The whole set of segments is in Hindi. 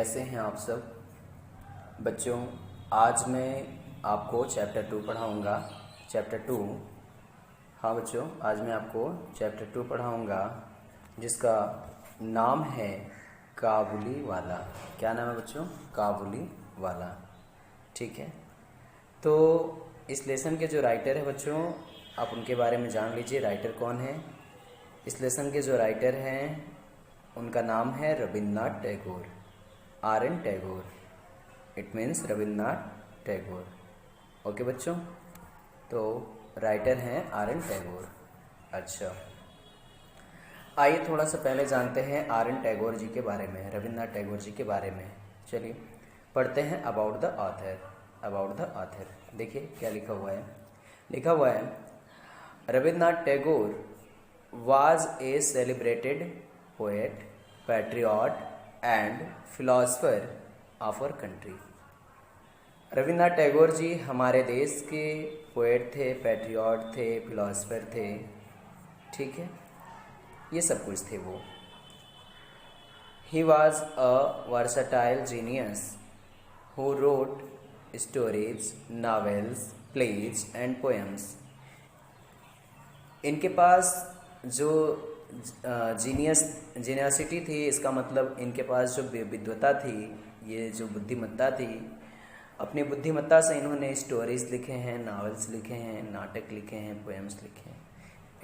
कैसे हैं आप सब बच्चों। आज मैं आपको चैप्टर 2 पढ़ाऊँगा। चैप्टर 2, हाँ बच्चों, आज मैं आपको चैप्टर 2 पढ़ाऊँगा जिसका नाम है काबुली वाला। क्या नाम है बच्चों? काबुली वाला। ठीक है, तो इस लेसन के जो राइटर है बच्चों, आप उनके बारे में जान लीजिए। राइटर कौन है? इस लेसन के जो राइटर हैं उनका नाम है Rabindranath Tagore, R.N. Tagore. It means Rabindranath Tagore. Okay बच्चों, तो राइटर हैं R.N. टैगोर। अच्छा, आइए थोड़ा सा पहले जानते हैं R.N. टैगोर जी के बारे में, रविन्द्रनाथ टैगोर जी के बारे में। चलिए पढ़ते हैं about the author. About the author देखिए क्या लिखा हुआ है। लिखा हुआ है, Rabindranath Tagore was a celebrated poet, patriot and philosopher of our country। Rabindranath Tagore ji हमारे देश के पोएट थे, पैट्रियट थे, फिलोसफर थे। ठीक है, ये सब कुछ थे वो। He was a versatile genius who wrote stories, novels, plays and poems। इनके पास जो जीनियसिटी थी, इसका मतलब इनके पास जो विद्वता थी, ये जो बुद्धिमत्ता थी, अपनी बुद्धिमत्ता से इन्होंने स्टोरीज लिखे हैं, नावल्स लिखे हैं, नाटक लिखे हैं, पोएम्स लिखे हैं।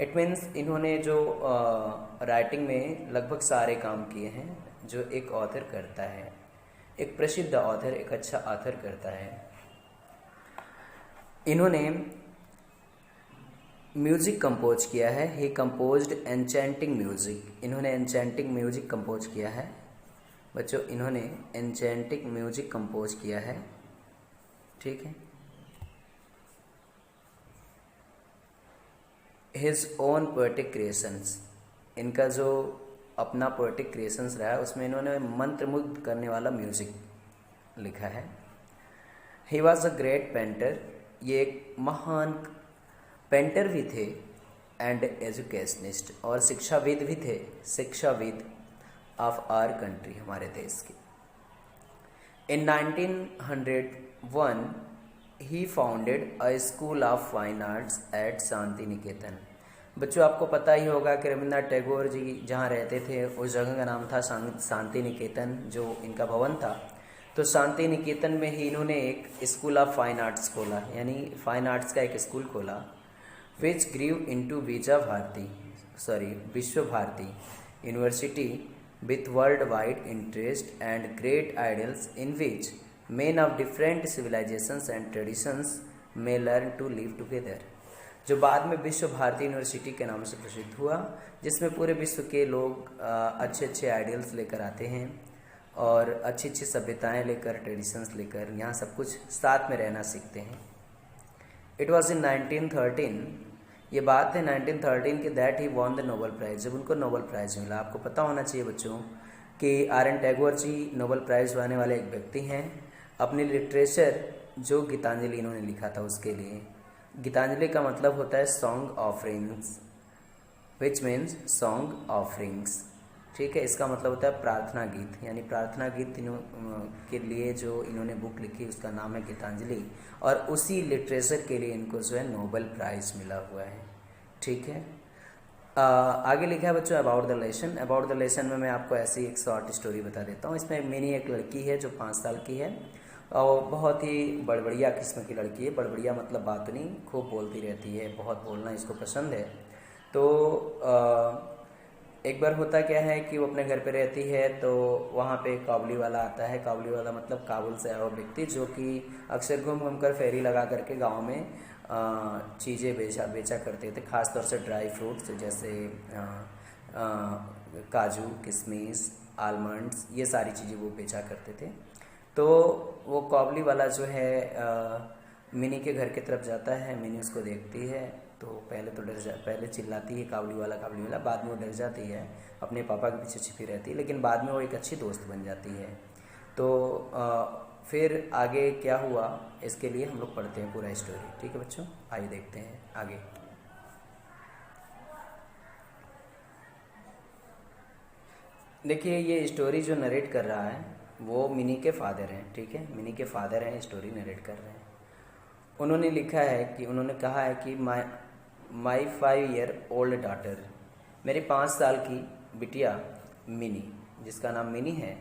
इट मीन्स इन्होंने जो राइटिंग में लगभग सारे काम किए हैं जो एक ऑथर करता है, एक प्रसिद्ध ऑथर, एक अच्छा ऑथर करता है। इन्होंने म्यूजिक कंपोज किया है। ही कंपोज्ड एन्चेंटिंग म्यूजिक। इन्होंने एन्चेंटिंग म्यूजिक कंपोज किया है बच्चों, इन्होंने एन्चेंटिंग म्यूजिक कंपोज किया है। ठीक है, हिज ओन पोएटिक क्रिएशंस। इनका जो अपना पोएटिक क्रिएशंस रहा है उसमें इन्होंने मंत्रमुग्ध करने वाला म्यूजिक लिखा है। He was a great painter. ये एक महान पेंटर भी थे एंड एजुकेशनिस्ट, और शिक्षाविद भी थे, शिक्षाविद ऑफ आवर कंट्री, हमारे देश के। In 1901 he founded a school of fine arts at Santiniketan. बच्चों आपको पता ही होगा कि रविन्द्रनाथ टैगोर जी जहाँ रहते थे उस जगह का नाम था शांति निकेतन, जो इनका भवन था। तो शांति निकेतन में ही इन्होंने एक स्कूल ऑफ फाइन आर्ट्स खोला, यानी फाइन आर्ट्स का एक स्कूल खोला। which grew into Vishwa Bharati University with worldwide interest and great ideals in which men of different civilizations and traditions may learn to live together। जो बाद में विश्व भारती यूनिवर्सिटी के नाम से प्रसिद्ध हुआ, जिसमें पूरे विश्व के लोग अच्छे अच्छे आइडियल्स लेकर आते हैं और अच्छी अच्छी सभ्यताएं लेकर, ट्रेडिशंस लेकर यहाँ सब कुछ साथ में रहना सीखते हैं। इट वॉज इन 1913, ये बात है 1913 के, that he won the Nobel prize, जब उनको नोबेल प्राइज़ मिला। आपको पता होना चाहिए बच्चों कि R.N. Tagore ji Nobel prize पाने वाले एक व्यक्ति हैं। अपनी लिटरेचर जो गीतांजलि इन्होंने लिखा था उसके लिए, गीतांजलि का मतलब होता है song offerings, which means song offerings. ठीक है, इसका मतलब होता है प्रार्थना गीत, यानी प्रार्थना गीत के लिए जो इन्होंने बुक लिखी उसका नाम है गीतांजलि, और उसी लिटरेचर के लिए इनको जो है नोबेल प्राइज़ मिला हुआ है। ठीक है, आगे लिखा है बच्चों about the lesson. About the lesson में मैं आपको ऐसी एक शॉर्ट स्टोरी बता देता हूँ। इसमें मिनी एक लड़की है जो 5 साल की है और बहुत ही बड़बड़िया किस्म की लड़की है। बड़बड़िया मतलब बात नहीं, खूब बोलती रहती है, बहुत बोलना इसको पसंद है। तो एक बार होता क्या है कि वो अपने घर पे रहती है, तो वहाँ पे काबुली वाला आता है। काबुली वाला मतलब काबुल से आया हुआ व्यक्ति, जो कि अक्सर घूम घूम कर फेरी लगा करके गांव में चीज़ें बेचा करते थे, ख़ास तौर से ड्राई फ्रूट्स जैसे काजू, किशमिश, आलमंड्स, ये सारी चीज़ें वो बेचा करते थे। तो वो काबुली वाला जो है मिनी के घर की तरफ जाता है। मिनी उसको देखती है तो पहले चिल्लाती है काबुली वाला, बाद में वो डर जाती है, अपने पापा के पीछे छिपी रहती है, लेकिन बाद में वो एक अच्छी दोस्त बन जाती है। तो फिर आगे क्या हुआ इसके लिए हम लोग पढ़ते हैं पूरा स्टोरी। ठीक है बच्चों, आइए देखते हैं आगे। देखिए ये स्टोरी जो नरेट कर रहा है वो मिनी के फादर हैं, ठीक है, मिनी के फादर हैं, स्टोरी नरेट कर रहे हैं। उन्होंने लिखा है कि उन्होंने कहा है कि माई 5-year-old डॉटर, मेरी 5 साल की बिटिया मिनी, जिसका नाम मिनी है,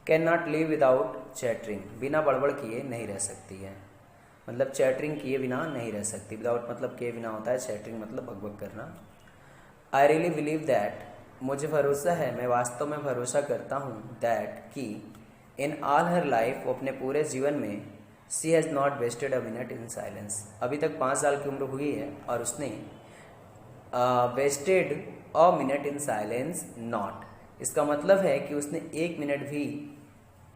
can not live without chattering, बिना बड़बड़ किए नहीं रह सकती है। मतलब चैटरिंग किए बिना नहीं रह सकती, विदाउट मतलब किए बिना होता है, चैटरिंग मतलब बकबक करना। आई रियली बिलीव दैट, मुझे भरोसा है, मैं वास्तव में भरोसा करता हूँ, दैट कि इन ऑल हर लाइफ, वो अपने पूरे जीवन में, she has not wasted a minute in silence, अभी तक 5 साल की उम्र हुई है और उसने wasted a minute in silence not, इसका मतलब है कि उसने 1 मिनट भी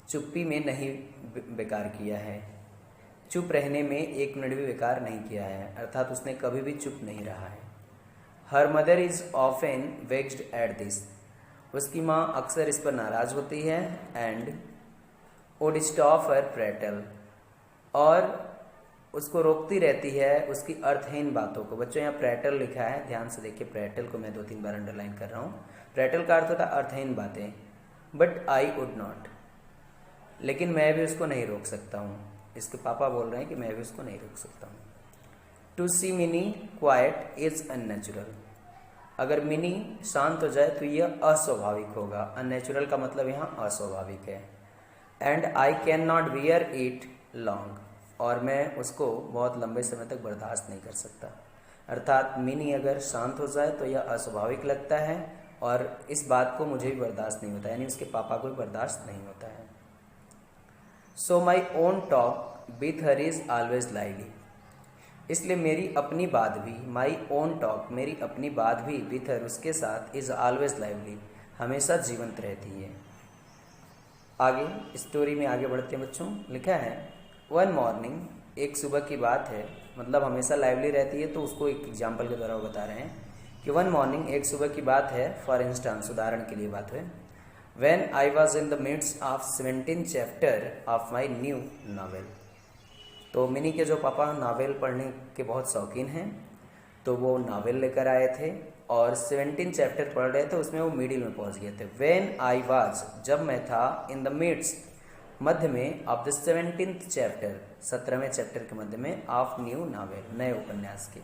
चुप्पी में नहीं बेकार किया है, चुप रहने में 1 मिनट भी बेकार नहीं किया है, अर्थात उसने कभी भी चुप नहीं रहा है। Her mother is often vexed at this, उसकी माँ अक्सर इस पर नाराज़ होती है, and would stop her petrol, और उसको रोकती रहती है उसकी अर्थहीन बातों को। बच्चों यहाँ प्रेटल लिखा है, ध्यान से देखिए, प्रेटल को मैं 2-3 बार अंडरलाइन कर रहा हूँ। प्रेटल का अर्थ होता है अर्थहीन बातें, बट आई वुड नॉट, लेकिन मैं भी उसको नहीं रोक सकता हूँ। इसके पापा बोल रहे हैं कि मैं भी उसको नहीं रोक सकता हूँ। To see Mini quiet is unnatural, अगर मिनी शांत हो जाए तो यह अस्वाभाविक होगा। अननेचुरल का मतलब यहाँ अस्वाभाविक है। And I can not bear it long, और मैं उसको बहुत लंबे समय तक बर्दाश्त नहीं कर सकता। अर्थात मिनी अगर शांत हो जाए तो यह अस्वाभाविक लगता है और इस बात को मुझे भी बर्दाश्त नहीं होता, यानी उसके पापा को भी बर्दाश्त नहीं होता है। So my own talk with her is always lively, इसलिए मेरी अपनी बात भी, माई ओन टॉक, मेरी अपनी बात भी, विथ हर, उसके साथ, इज ऑलवेज लाइवली, हमेशा जीवंत रहती है। आगे स्टोरी में आगे बढ़ते हैं बच्चों। लिखा है वन मॉर्निंग, एक सुबह की बात है, मतलब हमेशा लाइवली रहती है तो उसको एक एग्जाम्पल के द्वारा वो बता रहे हैं कि वन मॉर्निंग, एक सुबह की बात है, फॉर इंस्टांस, उदाहरण के लिए बात है, When I was in the midst of 17th chapter of my new novel, तो मिनी के जो पापा नावल पढ़ने के बहुत शौकीन हैं, तो वो नावल लेकर आए थे और 17 चैप्टर पढ़ रहे थे, उसमें वो मिडिल में पहुंच गए थे। When I was, जब मैं था, in the midst, मध्य में, of the 17th chapter, 17वें चैप्टर के मध्य में, of new novel, नए उपन्यास के,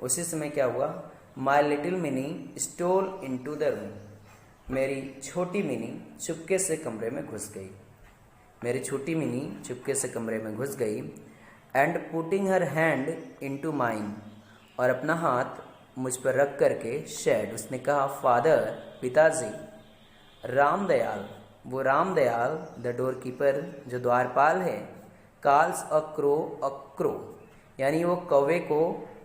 उसी समय क्या हुआ, My little Minnie stole into the room, मेरी छोटी मिनी चुपके से कमरे में घुस गई, मेरी छोटी मिनी चुपके से कमरे में घुस गई। And putting her hand into mine, और अपना हाथ मुझ पर रख करके, शेड, उसने कहा, फादर, पिताजी, रामदयाल, वो रामदयाल, द डोर कीपर, जो द्वारपाल है, कॉल्स अ क्रो, यानी वो कौवे को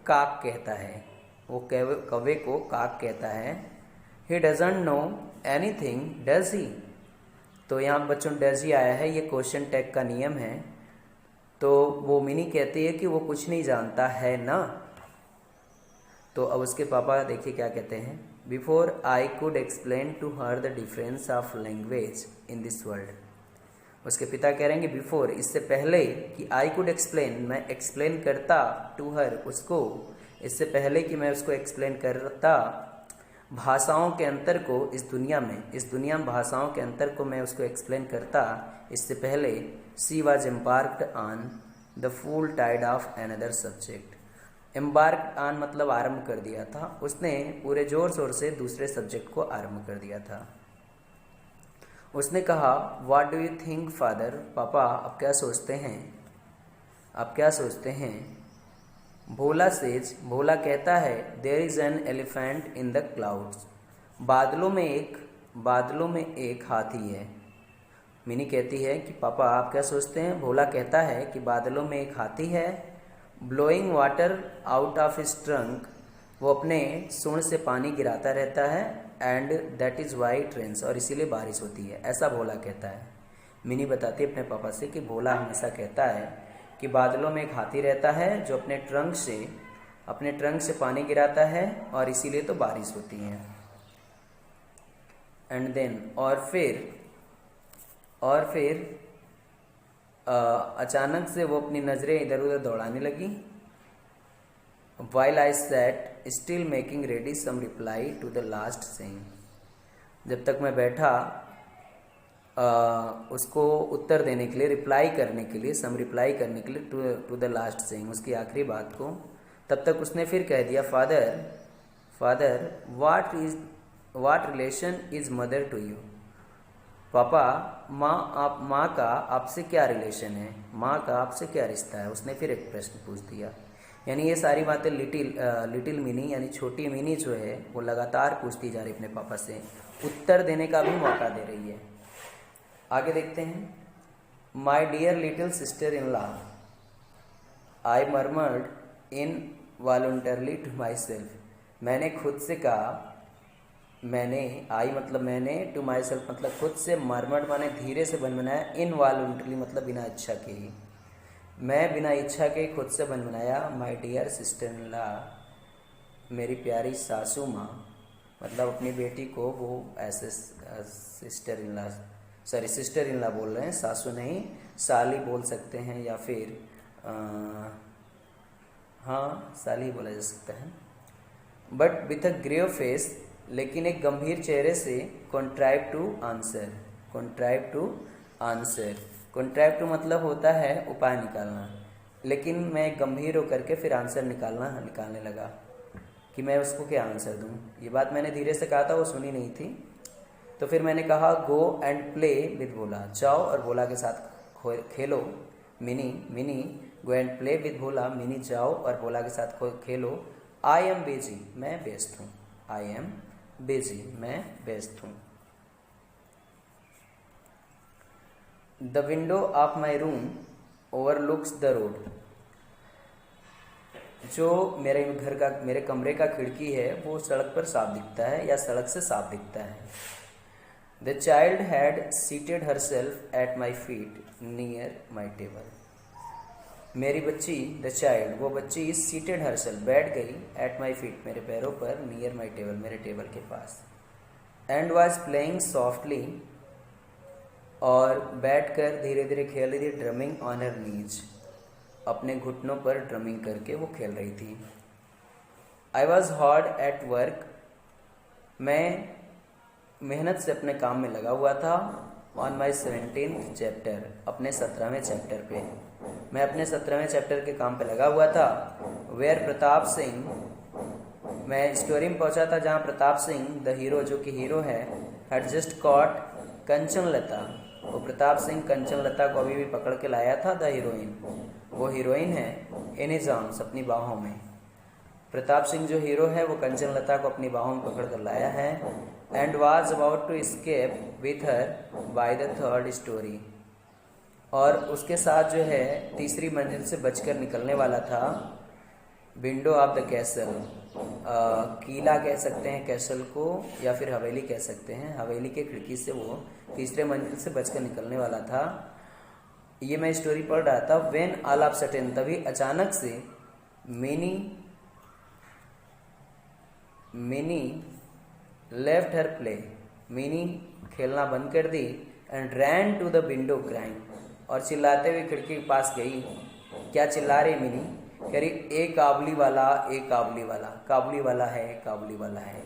काक कहता है, वो कौवे को काक कहता है। He doesn't know anything, does he? तो यहाँ बच्चों डज ही आया है, ये क्वेश्चन टैग का नियम है। तो वो मिनी कहती है कि वो कुछ नहीं जानता है ना। तो अब उसके पापा देखिए क्या कहते हैं, before I could explain to her the difference of language in this world, उसके पिता कह रहे हैं कि बिफोर, इससे पहले कि आई कुड एक्सप्लेन, मैं एक्सप्लेन करता, टू हर, उसको, इससे पहले कि मैं उसको एक्सप्लेन करता, भाषाओं के अंतर को इस दुनिया में भाषाओं के अंतर को मैं उसको एक्सप्लेन करता, इससे पहले, she was embarked on the full tide of another subject. Embarked on मतलब आरंभ कर दिया था, उसने पूरे जोर शोर से दूसरे सब्जेक्ट को आरंभ कर दिया था। उसने कहा, what do you think father, पापा आप क्या सोचते हैं, आप क्या सोचते हैं। भोला सेज, भोला कहता है, there is an elephant in the clouds, बादलों में एक हाथी है। मिनी कहती है कि पापा आप क्या सोचते हैं। भोला कहता है कि बादलों में एक हाथी है। Blowing water out of his trunk, वो अपने सूंड से पानी गिराता रहता है, and that is why it rains, और इसीलिए बारिश होती है, ऐसा भोला कहता है। मिनी बताती है अपने पापा से कि भोला हमेशा कहता है कि बादलों में एक हाथी रहता है जो अपने ट्रंक से पानी गिराता है और इसीलिए तो बारिश होती है। एंड देन, और फिर अचानक से वो अपनी नज़रें इधर उधर दौड़ाने लगी। While I sat still making ready some reply to the last saying, जब तक मैं बैठा उसको उत्तर देने के लिए, रिप्लाई करने के लिए, सम रिप्लाई करने के लिए टू द लास्ट सेइंग, उसकी आखिरी बात को। तब तक उसने फिर कह दिया, father what relation is mother to you. पापा, माँ का आपसे क्या रिलेशन है, माँ का आपसे क्या रिश्ता है। उसने फिर एक प्रश्न पूछ दिया। यानी ये सारी बातें लिटिल मिनी यानी छोटी मिनी जो है वो लगातार पूछती जा रही अपने पापा से, उत्तर देने का भी मौका दे रही है। आगे देखते हैं। My dear little sister in law, I murmured involuntarily to myself. मैंने खुद से कहा, आई मतलब मैंने, टू माई सेल्फ मतलब खुद से, मर्मर्ड माने धीरे से बनबनाया, इन वॉलंटरली मतलब बिना इच्छा के ही, मैं बिना इच्छा के खुद से बनबनाया। My dear sister in law, मेरी प्यारी सासू माँ, मतलब अपनी बेटी को वो ऐसे सिस्टर इन लॉ बोल रहे हैं, सासू नहीं, साली बोल सकते हैं, या फिर हाँ साली बोला जा सकता है। But with a grave face, लेकिन एक गंभीर चेहरे से, कॉन्ट्राइव टू मतलब होता है उपाय निकालना, लेकिन मैं गंभीर होकर के फिर आंसर निकालने लगा कि मैं उसको क्या आंसर दूं। ये बात मैंने धीरे से कहा था, वो सुनी नहीं थी। तो फिर मैंने कहा, गो एंड प्ले विद भोला, जाओ और भोला के साथ खेलो। Mini go and play with Bhola, mini जाओ और भोला के साथ खेलो। आई एम बिजी, मैं व्यस्त हूँ। आई एम बिजी, मैं व्यस्त हूँ। The window of my room overlooks the road, जो मेरे कमरे का खिड़की है वो सड़क पर साफ दिखता है या सड़क से साफ दिखता है। The child had seated herself at my feet near my table, मेरी बच्ची, द चाइल्ड वो बच्ची, सीटेड हरसेल्फ बैठ गई, एट माई फीट मेरे पैरों पर, नियर माई टेबल मेरे टेबल के पास, एंड वॉज प्लेइंग सॉफ्टली और बैठकर धीरे धीरे खेल रही थी, ड्रमिंग ऑन हर नीज अपने घुटनों पर ड्रमिंग करके वो खेल रही थी। I was hard at work, मैं मेहनत से अपने काम में लगा हुआ था। ऑन माई 17th चैप्टर, अपने 17वें चैप्टर पे, मैं अपने 17वें चैप्टर के काम पे लगा हुआ था। वेयर प्रताप सिंह, मैं स्टोरी में पहुंचा था जहां प्रताप सिंह द हीरो, जो कि हीरो है, हैड जस्ट कॉट कंचन लता, वो प्रताप सिंह कंचन लता को अभी भी पकड़ के लाया था। द हीरोइन, वो हीरोइन है, इन हिज आर्म्स अपनी बाहों में। प्रताप सिंह जो हीरो है वो कंचन लता को अपनी बाहों में पकड़ कर लाया है। And was about to escape with her by the third story, और उसके साथ जो है तीसरी मंजिल से बचकर निकलने वाला था। विंडो ऑफ द कैसल, किला कह सकते हैं कैसल को, या फिर हवेली कह सकते हैं, हवेली के खिड़की से वो तीसरे मंजिल से बचकर निकलने वाला था। ये मैं स्टोरी पढ़ रहा था। व्हेन ऑल ऑफ सडन, तभी अचानक से, Mini left her play, Mini खेलना बंद कर दी, and ran to the window crying, और चिल्लाते हुए खिड़की के पास गई। क्या चिल्ला रही मिनी, कह रही, ए काबुली वाला, ए काबुली वाला, काबुली वाला है, काबुली वाला है।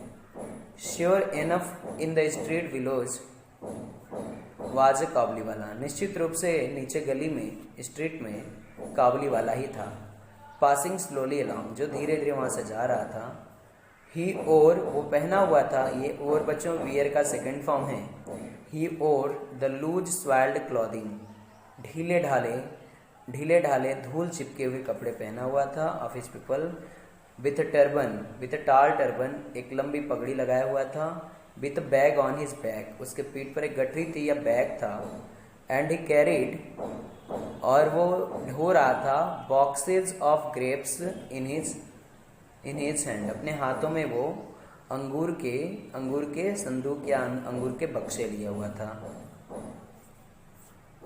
Sure enough in the street विलोज वाज काबुली वाला, निश्चित रूप से नीचे गली में, स्ट्रीट में काबुली वाला ही था। पासिंग स्लोली अलॉन्ग, जो धीरे धीरे वहां से जा रहा था। ही ओर, वो पहना हुआ था, ये ओर बच्चों वियर का सेकंड फॉर्म है। ही ओर द लूज स्वेल्ड क्लॉथिंग, ढीले ढाले धूल चिपके हुए कपड़े पहना हुआ था। Office people with turban, with टाल टर्बन, एक लंबी पगड़ी लगाया हुआ था। With bag on his back, उसके पीठ पर एक गठरी थी या बैग था। एंड ही कैरीड, और वो ढो रहा था, boxes of grapes in his hand, अपने हाथों में वो अंगूर के संदूक या अंगूर के बक्से लिया हुआ था,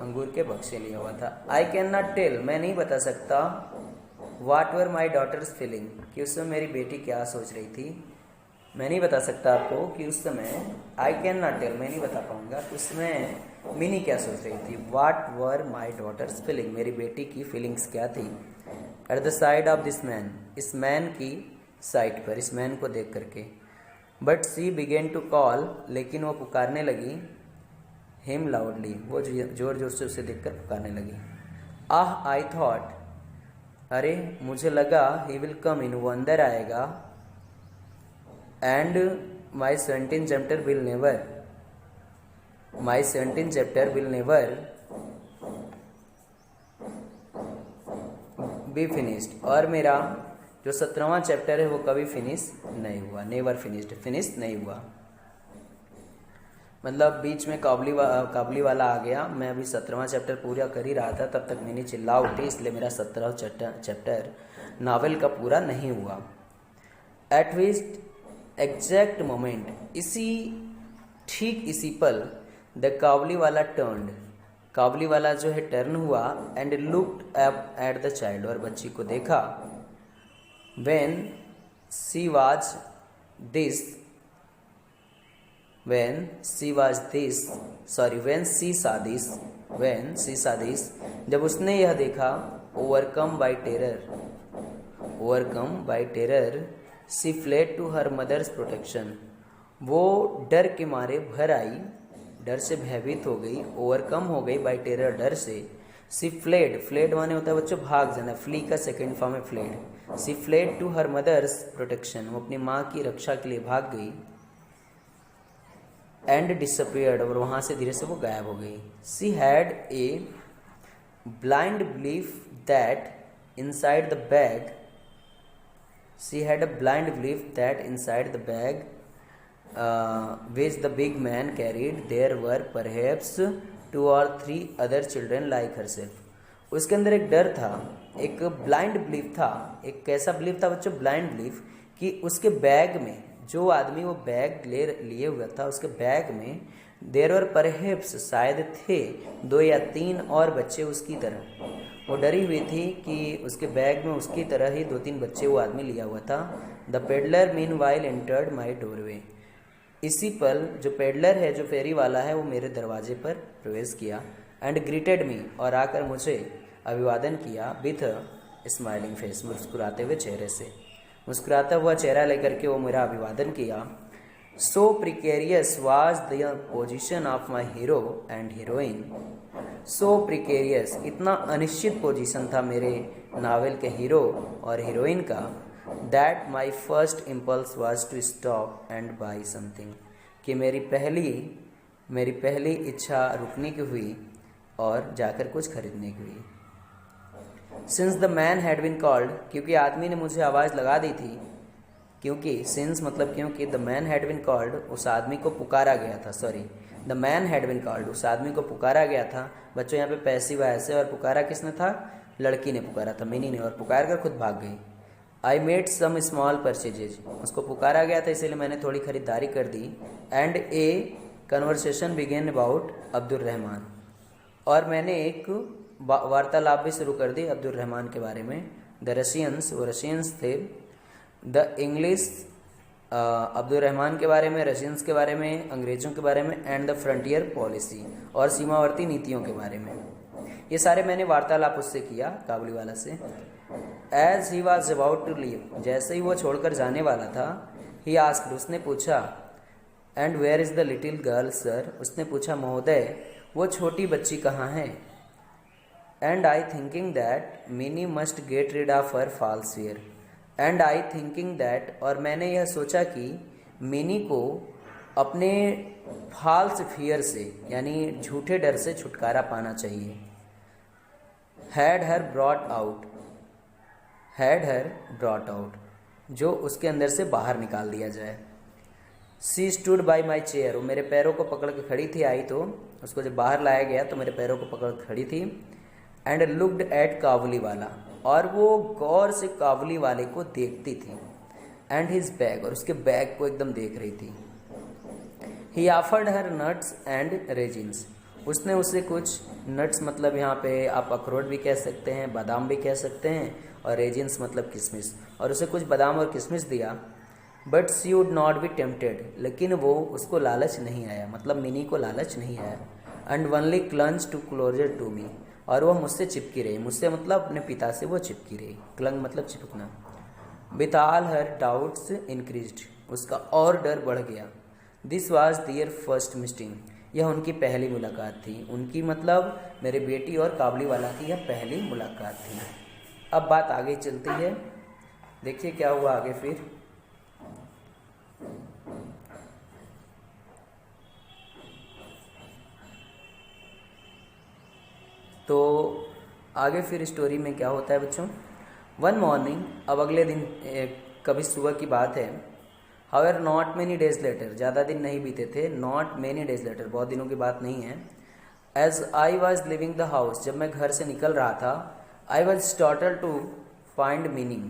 अंगूर के बक्से लिया हुआ था। आई कैन नॉट टेल, मैं नहीं बता सकता, what were my daughter's feeling, कि उस समय मेरी बेटी क्या सोच रही थी। मैं नहीं बता सकता आपको कि उस समय, आई कैन नॉट टेल, मैं नहीं बता पाऊंगा उस समय मिनी क्या सोच रही थी। What were my daughter's feeling, मेरी बेटी की फीलिंग्स क्या थी। At the side of this man, इस मैन की साइड पर, इस मैन को देख करके। But she began to call, लेकिन वो पुकारने लगी, हिम लाउडली, वो जोर जोर से उसे देखकर पुकारने लगी। आह आई थॉट, अरे मुझे लगा, ही विल कम इन, वो अंदर आएगा, and my 17 chapter will never, my 17 chapter will never be finished, और मेरा जो 17वां चैप्टर है वो कभी फिनिश नहीं हुआ, नेवर फिनिश्ड, फिनिश नहीं हुआ। मतलब बीच में काबुली वाला आ गया, मैं अभी 17वां चैप्टर पूरा कर ही रहा था, तब तक मैंने चिल्ला उठी, इसलिए मेरा 17वां चैप्टर नावल का पूरा नहीं हुआ। एट विच एग्जैक्ट मोमेंट, ठीक इसी पल, द काबुली वाला टर्न्ड, काबुली वाला जो है टर्न हुआ, and looked up at the child, और बच्ची को देखा। when she was this जब उसने यह देखा, overcome by terror she fled to her mother's protection, वो डर के मारे भर आई, डर से भयभीत हो गई, ओवरकम हो गई बाय टेरर, डर से। सी फ्लेड माने होता है बच्चों भाग जाना, फ्ली का सेकेंड फॉर्म है fled. She fled to her mother's protection, वो अपनी माँ की रक्षा के लिए भाग गई। एंड डिसअपियर्ड, और वहां से धीरे से वो गायब हो गई। She had a blind belief that inside the bag, which the big man carried, there were perhaps 2 or 3 other children like herself. उसके अंदर एक डर था, एक ब्लाइंड बिलीफ था। एक कैसा बिलीफ था बच्चों? ब्लाइंड बिलीफ, कि उसके बैग में, जो आदमी वो बैग लिए हुआ था, उसके बैग में देर वर परहैप्स, शायद थे 2 या 3 और बच्चे उसकी तरह। वो डरी हुई थी कि उसके बैग में उसकी तरह ही 2-3 बच्चे वो आदमी लिया हुआ था। The peddler mean while entered my doorway, इसी पल जो पेडलर है, जो फेरी वाला है, वो मेरे दरवाजे पर प्रवेश किया। एंड ग्रीटेड मी, और आकर मुझे अभिवादन किया। विथ स्माइलिंग फेस, मुस्कुराते हुए चेहरे से, मुस्कुराता हुआ चेहरा लेकर के वो मेरा अभिवादन किया। So precarious was the position of my hero and heroine, so precarious, इतना अनिश्चित पोजीशन था मेरे नावल के हीरो और हीरोइन का। That my first impulse was to stop and buy something, कि मेरी पहली इच्छा रुकने की हुई और जाकर कुछ खरीदने की हुई। Since the man had been called, क्योंकि आदमी ने मुझे आवाज़ लगा दी थी। क्योंकि सिंस मतलब क्योंकि, the man had been called, उस आदमी को पुकारा गया था, sorry, the man had been called, उस आदमी को पुकारा गया था। बच्चों यहाँ पे पैसिव वॉइस है, और पुकारा किसने था? लड़की ने पुकारा था, मिनी ने, और पुकार कर खुद भाग गई। I made some small purchases, उसको पुकारा गया था इसीलिए मैंने थोड़ी खरीदारी कर दी। And a conversation began about Abdul Rahman, और मैंने एक वार्तालाप भी शुरू कर दी अब्दुल रहमान के बारे में। द रशियंस, वो रशियंस थे। द इंग्लिश, अब्दुल रहमान के बारे में, रशियंस के बारे में, अंग्रेज़ों के बारे में। एंड द फ्रंटियर पॉलिसी, और सीमावर्ती नीतियों के बारे में। ये सारे मैंने वार्तालाप उससे किया, काबुली वाला से। As he was about to leave, जैसे ही वो छोड़कर जाने वाला था, ही आस्क्ड, उसने पूछा, and where is the little girl sir, उसने पूछा महोदय वो छोटी बच्ची कहाँ है। And I thinking that Mini must get rid of her false fear, and I thinking that, और मैंने यह सोचा कि मिनी को अपने फॉल्स फियर से, यानी झूठे डर से छुटकारा पाना चाहिए। हैड हर ब्रॉट आउट, जो उसके अंदर से बाहर निकाल दिया जाए। सी स्टूड बाई माई चेयर, वो मेरे पैरों को पकड़ के खड़ी थी। आई तो उसको जब बाहर लाया गया तो मेरे पैरों को पकड़ के खड़ी थी। एंड लुक्ड एट काबुली वाला, और वो गौर से काबुली वाले को देखती थी। एंड हिज बैग, और उसके बैग को एकदम देख रही थी। ही offered her nuts and resins, उसने उसे कुछ नट्स, मतलब यहाँ पे आप अखरोट भी कह सकते हैं, बादाम भी कह सकते हैं, और रेजिन्स मतलब किशमिश, और उसे कुछ बादाम और किशमिश दिया। But she would not be tempted, लेकिन वो उसको लालच नहीं आया, मतलब मिनी को लालच नहीं आया। And only clung to closer to me, और वह मुझसे चिपकी रही, मुझसे मतलब अपने पिता से वो चिपकी रही। क्लंग मतलब चिपकना। With all her doubts increased, उसका और डर बढ़ गया। This was their first meeting, यह उनकी पहली मुलाकात थी। उनकी मतलब मेरे बेटी और काबुली वाला की यह पहली मुलाकात थी। अब बात आगे चलती है, देखिए क्या हुआ आगे फिर। तो आगे फिर स्टोरी में क्या होता है बच्चों। वन मॉर्निंग, अब अगले दिन कभी सुबह की बात है। However not many days later, ज़्यादा दिन नहीं बीते थे। नॉट मेनी डेज लेटर, बहुत दिनों की बात नहीं है। As I was leaving the house, जब मैं घर से निकल रहा था। I was startled to find meaning,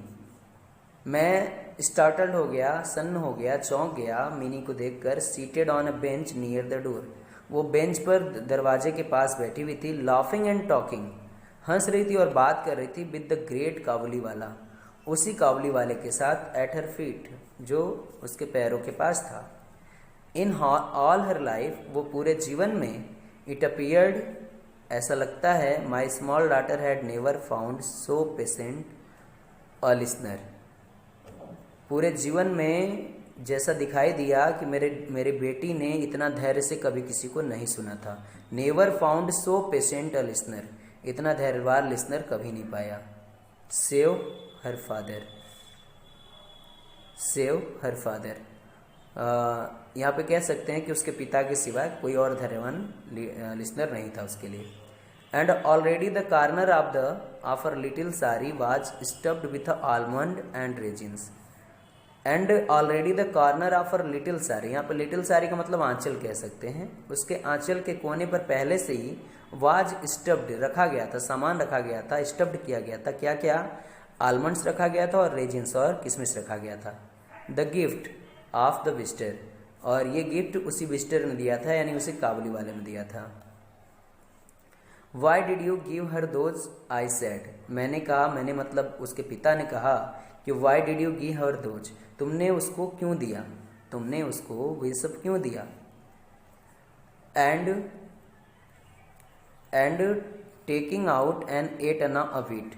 मैं स्टार्टल्ड हो गया, सन्न हो गया, चौंक गया मिनी को देखकर। Seated on a bench near the door, वो बेंच पर दरवाजे के पास बैठी हुई थी। लाफिंग एंड टॉकिंग, हंस रही थी और बात कर रही थी। विद द ग्रेट काबुली वाला, उसी काबुली वाले के साथ। एट हर फीट, जो उसके पैरों के पास था। इन ऑल हर लाइफ, वो पूरे जीवन में। इट अपीयर्ड, ऐसा लगता है। My small daughter had never found so patient a listener, पूरे जीवन में जैसा दिखाई दिया कि मेरे बेटी ने इतना धैर्य से कभी किसी को नहीं सुना था। Never found so patient a listener, इतना धैर्यवान लिसनर कभी नहीं पाया। Save her father, save her father, यहाँ पे कह सकते हैं कि उसके पिता के सिवा कोई और धैर्यवान लिसनर नहीं था उसके लिए। And already the corner of her little sari was stuffed with almond and resins. And already the corner of her little sari, यहाँ पर लिटिल साड़ी का मतलब आंचल कह सकते हैं। उसके आंचल के कोने पर पहले से ही वाज स्टफ्ड, रखा गया था, सामान रखा गया था, स्टफ्ड किया गया था। क्या क्या? आलमंड्स रखा गया था और रेजिन्स और किशमिश रखा गया था। The gift of the visitor, और ये गिफ्ट उसी विजिटर ने दिया था, यानी उसी काबुली वाले ने दिया था। Why did you give her those, I said, मैंने कहा, मैंने मतलब उसके पिता ने कहा कि why did you give her those, तुमने उसको क्यों दिया, तुमने उसको वे सब क्यों दिया। एंड टेकिंग आउट एन 8 आना अ वीट,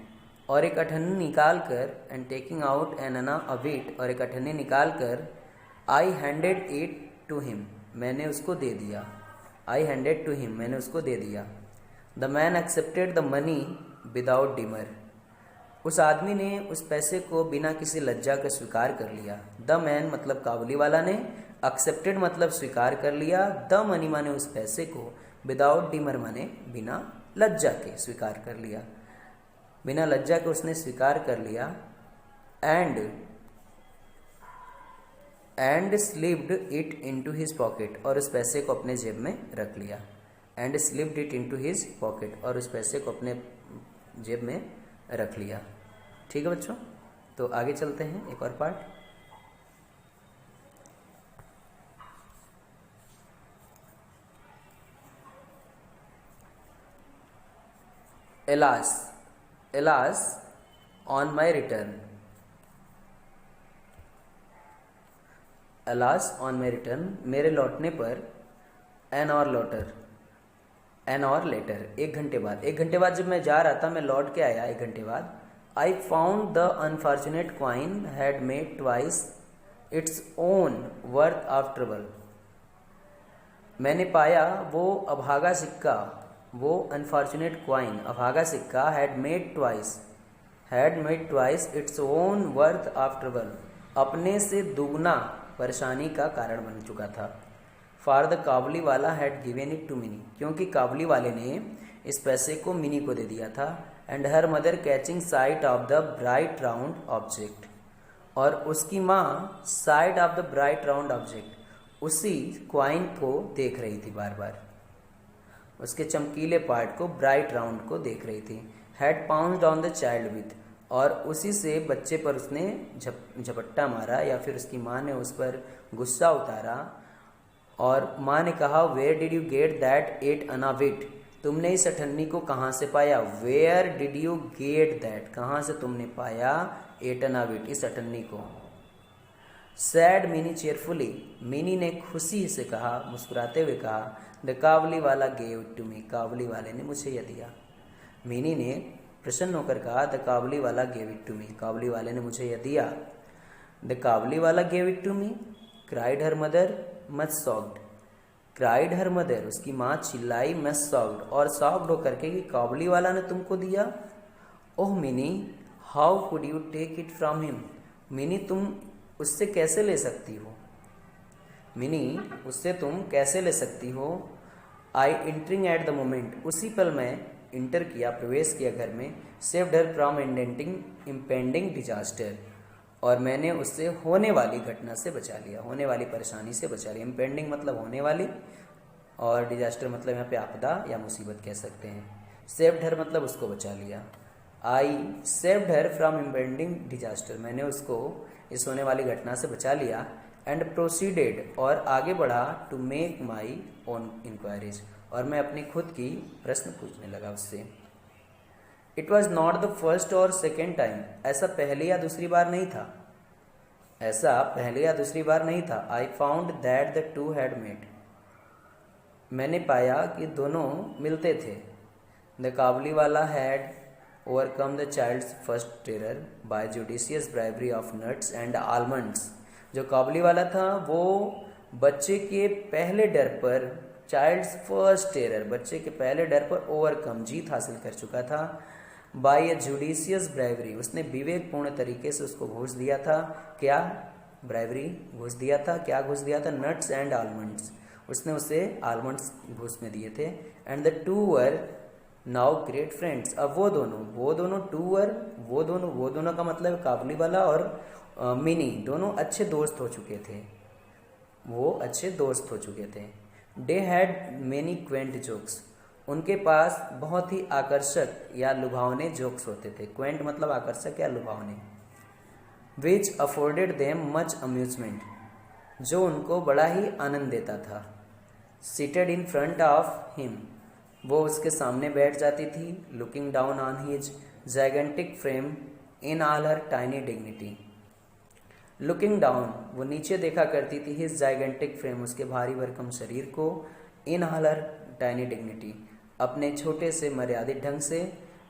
और एक अठन्नी निकाल कर। एंड टेकिंग आउट एन आना अ वीट, और एक अठन्नी निकाल कर। आई हैंडेड इट टू हिम, मैंने उसको दे दिया। आई हैंडेड टू हिम, मैंने उसको दे दिया। The man accepted the money without demur, उस आदमी ने उस पैसे को बिना किसी लज्जा के स्वीकार कर लिया। द मैन मतलब काबुली वाला ने, एक्सेप्टेड मतलब स्वीकार कर लिया। द मनी माने उस पैसे को, विदाउट डिमर माने बिना लज्जा के स्वीकार कर लिया, बिना लज्जा के उसने स्वीकार कर लिया। And slipped it into his pocket, और उस पैसे को अपने जेब में रख लिया। And slipped it into his pocket, और उस पैसे को अपने जेब में रख लिया। ठीक है बच्चों, तो आगे चलते हैं एक और part. Alas on my return, alas on my return, मेरे लौटने पर। एन और लेटर, एक घंटे बाद। एक घंटे बाद जब मैं जा रहा था, मैं लौट के आया एक घंटे बाद। I found the unfortunate coin had made twice its own worth of trouble, मैंने पाया वो अभागा सिक्का, वो अनफॉर्चुनेट क्वाइन, अभागा सिक्का, had made twice its own worth of trouble, अपने से दुगना परेशानी का कारण बन चुका था। For the Kabuliwala had given it to Mini, क्योंकि काबुली वाले ने इस पैसे को मिनी को दे दिया था। And her mother catching site of the bright round object, और उसकी माँ side of the bright round object, उसी क्वाइन को देख रही थी, बार बार उसके चमकीले पार्ट को, ब्राइट राउंड को देख रही थी। Had pounced on the child with, और उसी से बच्चे पर उसने झपट्टा मारा, या फिर उसकी माँ ने उस पर गुस्सा उतारा। और माँ ने कहा, where did you get that 8 anna विट, तुमने इस अठन्नी को कहाँ से पाया। Where did you get that, कहाँ से तुमने पाया 8 आना विट, इस अठन्नी को। सैड मिनी चेयरफुली, मिनी ने खुशी से कहा, मुस्कुराते हुए कहा, the Kabuliwala gave it to me, काबुली वाले ने मुझे यह दिया। मिनी ने प्रसन्न होकर कहा, the Kabuliwala gave it to me, काबुली वाले ने मुझे यह दिया। The Kabuliwala gave it to me, cried her mother much shocked, cried her mother, उसकी माँ चिल्लाई, मैं सॉक्ड, और सॉक्ड होकर के कि काबुली वाला ने तुमको दिया। Oh Mini, how could you take it from him, Mini तुम उससे कैसे ले सकती हो, मिनी उससे तुम कैसे ले सकती हो। आई इंटरिंग एट द मोमेंट, उसी पल में इंटर किया, प्रवेश किया घर में। Saved her from impending disaster, और मैंने उससे होने वाली घटना से बचा लिया, होने वाली परेशानी से बचा लिया। इम्पेंडिंग मतलब होने वाली, और डिजास्टर मतलब यहाँ पे आपदा या मुसीबत कह सकते हैं। सेव्ड हर मतलब उसको बचा लिया। I saved her from impending disaster, मैंने उसको इस होने वाली घटना से बचा लिया। एंड प्रोसीडेड, और आगे बढ़ा, to make my own inquiries, और मैं अपनी खुद की प्रश्न पूछने लगा उससे। It was not the first और सेकेंड टाइम, ऐसा पहली या दूसरी बार नहीं था, ऐसा पहले या दूसरी बार नहीं था। I found that the two had met, मैंने पाया कि दोनों मिलते थे। The Kabuliwala had overcome the child's first terror by judicious bribery of nuts and almonds, जो काबुली वाला था वो बच्चे के पहले डर पर, चाइल्ड्स फर्स्ट टेरर, बच्चे के पहले डर पर ओवरकम, जीत हासिल कर चुका था। बाय ए जुडिशियस ब्राइबरी, उसने विवेकपूर्ण तरीके से उसको घूस दिया था। क्या ब्राइबरी घूस दिया था, क्या घूस दिया था, नट्स एंड आलमंड्स, उसने उसे आलमंड्स घूस में दिए थे। And the two were now great friends, अब वो दोनों टू वर, वो दोनों का मतलब काबुली वाला और मिनी, दोनों अच्छे दोस्त हो चुके थे, वो अच्छे दोस्त हो चुके थे। They had many Quint jokes, उनके पास बहुत ही आकर्षक या लुभावने जोक्स होते थे। क्वेंट मतलब आकर्षक या लुभावने। विच अफोर्डेड देम मच अम्यूजमेंट, जो उनको बड़ा ही आनंद देता था। Seated in front of him, वो उसके सामने बैठ जाती थी। Looking down on his gigantic frame in all her tiny dignity, looking down, वो नीचे देखा करती थी, हिज जाइगेंटिक फ्रेम, उसके भारी भरकम शरीर को, in all her tiny dignity, अपने छोटे से मर्यादित ढंग से।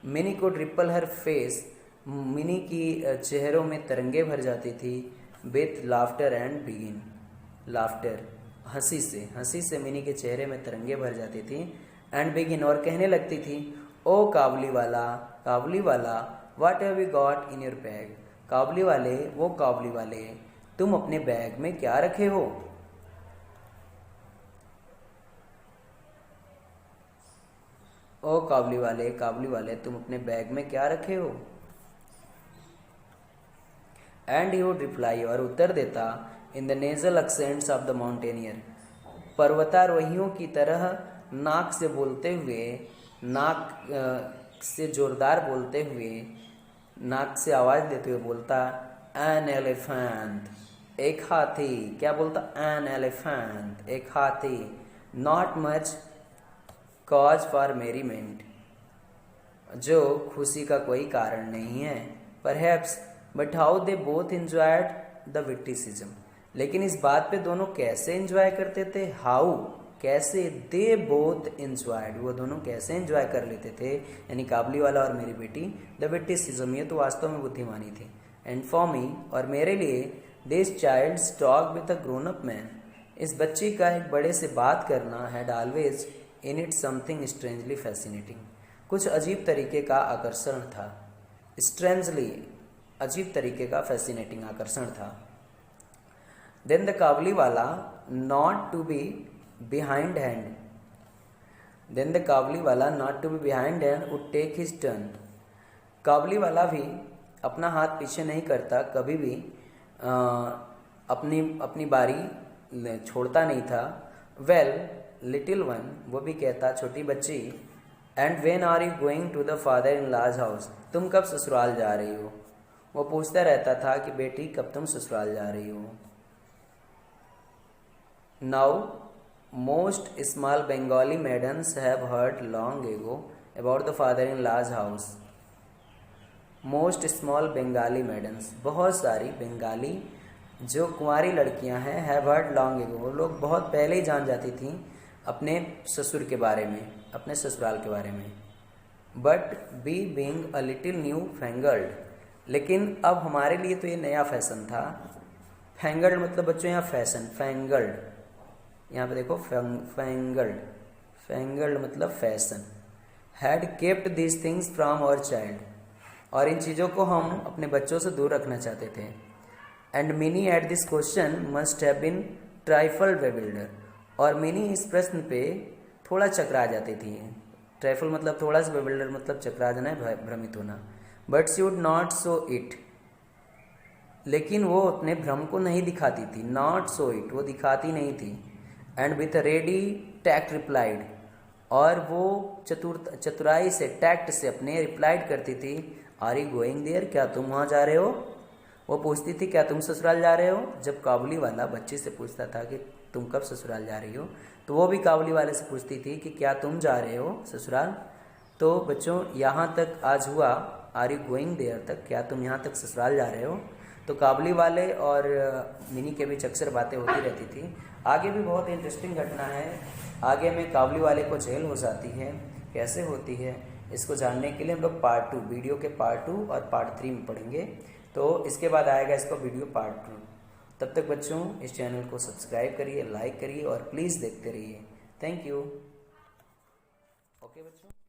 मिनी को रिपल हर फेस, मिनी की चेहरों में तरंगे भर जाती थी। With laughter and begin, laughter हंसी से मिनी के चेहरे में तरंगे भर जाती थी। एंड बिगिन, और कहने लगती थी, oh Kabuliwala, what have you got in your bag, काबुली वाले, तुम अपने बैग में क्या रखे हो। ओ काबुली वाले, तुम अपने बैग में क्या रखे हो। एंड ही वुड रिप्लाई, और उत्तर देता, in the nasal accents of the mountaineer, पर्वतारोहियों की तरह नाक से बोलते हुए, नाक से जोरदार बोलते हुए, नाक से आवाज देते हुए बोलता, एन एलिफेंट, एक हाथी। क्या बोलता, एन एलिफेंट, एक हाथी। Not much cause for merriment, जो खुशी का कोई कारण नहीं है। Perhaps, but how they both enjoyed the witticism, लेकिन इस बात पे दोनों कैसे एंजॉय करते थे। हाउ, कैसे, दे बोथ एंजॉयड, वो दोनों कैसे एंजॉय कर लेते थे, यानी काबुली वाला और मेरी बेटी, द विटिसिज्म, ये तो वास्तव में बुद्धिमानी थी। एंड फॉर मी, और मेरे लिए, this child talk with a grown up man, इस बच्ची का एक बड़े से बात करना, had always in it something strangely fascinating, कुछ अजीब तरीके का आकर्षण था। स्ट्रेंजली, अजीब तरीके का, फैसिनेटिंग, आकर्षण था। Then the Kabuliwala, not to be behindhand, then the Kabuliwala not to be behindhand would take his turn, Kabuliwala भी अपना हाथ पीछे नहीं करता, कभी भी अपनी बारी छोड़ता नहीं था। वेल लिटिल वन, वो भी कहता, छोटी बच्ची। And when are you going to the father in law's house, तुम कब ससुराल जा रही हो। वो पूछता रहता था कि बेटी कब तुम ससुराल जा रही हो। Now most small Bengali maidens have heard long ago about the father in law's house. Most small Bengali maidens, बहुत सारी बंगाली जो कुंवारी लड़कियां हैं, हैव हर्ड लॉन्ग एगो, वो लोग बहुत पहले ही जान जाती थीं अपने ससुर के बारे में, अपने ससुराल के बारे में। But be being a little newfangled, लेकिन अब हमारे लिए तो ये नया फैशन था। फैंगल्ड मतलब बच्चों यहाँ फैशन, फैंगल्ड, यहाँ पे देखो फैंगल्ड, फैंगल्ड मतलब fashion. Had kept these things from our child, और इन चीज़ों को हम अपने बच्चों से दूर रखना चाहते थे। And Mini at this question must have been trifle bewilder, और मिनी इस प्रश्न पे थोड़ा चकरा जाती थी। ट्राइफल मतलब थोड़ा सा, बेविल्डर मतलब चकरा जाना है, भ्रमित होना। But she would not show it, लेकिन वो अपने भ्रम को नहीं दिखाती थी। नॉट शो इट, वो दिखाती नहीं थी। And with ready tact replied, और वो चतुराई से, टैक्ट से अपने रिप्लाइड करती थी, आर यू गोइंग देयर, क्या तुम वहाँ जा रहे हो। वो पूछती थी क्या तुम ससुराल जा रहे हो। जब काबुली वाला बच्चे से पूछता था कि तुम कब ससुराल जा रही हो, तो वो भी काबुली वाले से पूछती थी कि क्या तुम जा रहे हो ससुराल। तो बच्चों यहाँ तक आज हुआ आर यू गोइंग देयर तक, क्या तुम यहाँ तक ससुराल जा रहे हो। तो काबुली वाले और मिनी के बीच अक्सर बातें होती रहती थी। आगे भी बहुत इंटरेस्टिंग घटना है, आगे में काबुली वाले को जेल हो जाती है, कैसे होती है इसको जानने के लिए हम लोग पार्ट 2, वीडियो के पार्ट 2 और पार्ट 3 में पढ़ेंगे। तो इसके बाद आएगा इसका वीडियो पार्ट 2। तब तक बच्चों इस चैनल को सब्सक्राइब करिए, लाइक करिए और प्लीज़ देखते रहिए। Thank you. ओके बच्चों।